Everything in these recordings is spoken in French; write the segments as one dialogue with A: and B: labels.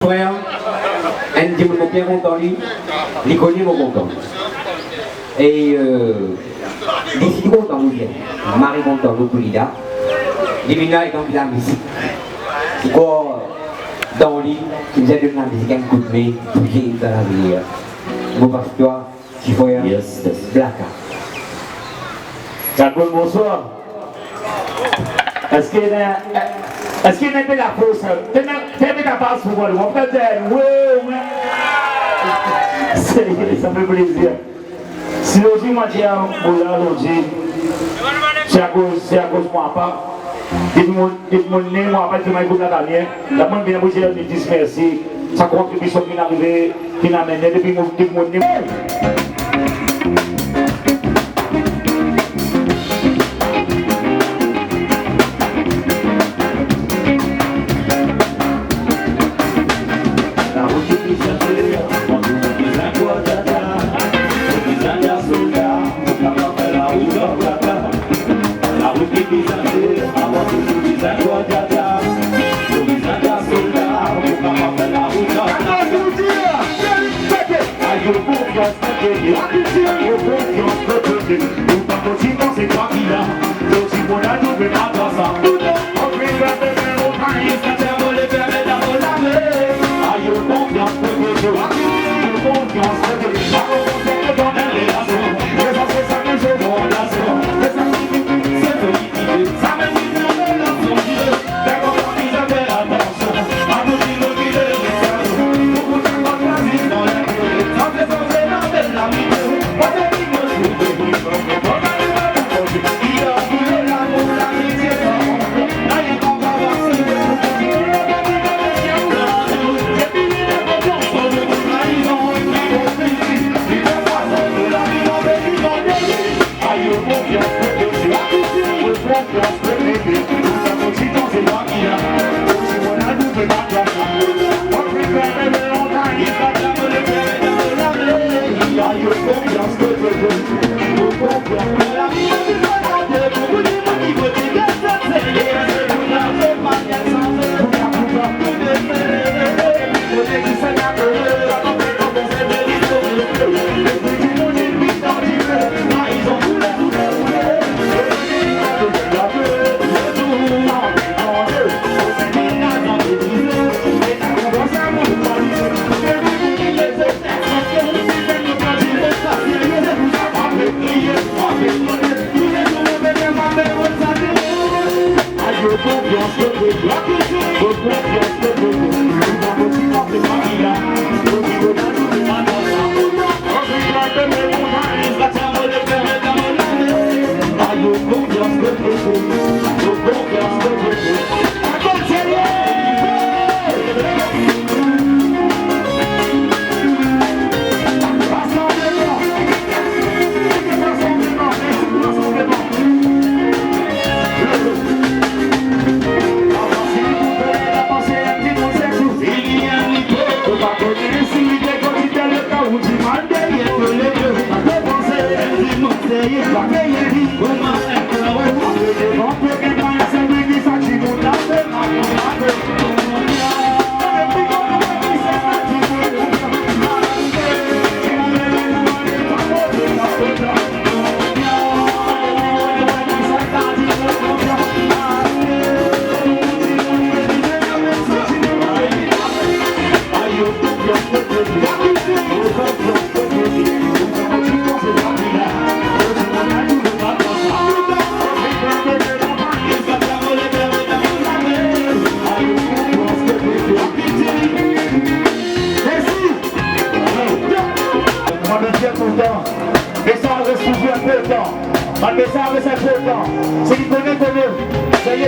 A: Frère, un petit peu bien content lui, il connaît mon content. Et d'ici content nous vient, Marie content nous tous les là, Divina est dans la musique. C'est quoi dans le lit, qui nous a donné la musique un coup de main, touché dans la vie. Bon parce que toi, tu frère, Blaka.
B: Jacob, bonsoir. Est-ce qu'il y a de la force? Tu as ta passe pour moi. On peut dire, oui. Ça fait plaisir. Si aujourd'hui, moi, je suis c'est à cause de moi pas. Depuis mon nez, moi, pas de ma écoute la dernière. La bonne bien, vous dire, je dis merci. Sa contribution qui est arrivée, qui m'a amené depuis mon nez.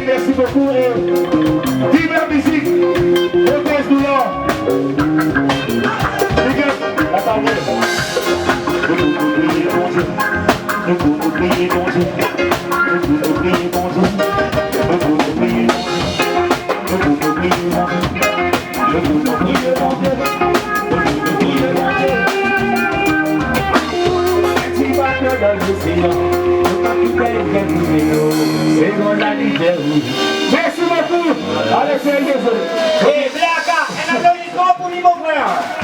B: Merci beaucoup. Vive la musique. Protège nous là. La parole. Merci beaucoup. Allez, c'est
C: grand pour lui, mon frère.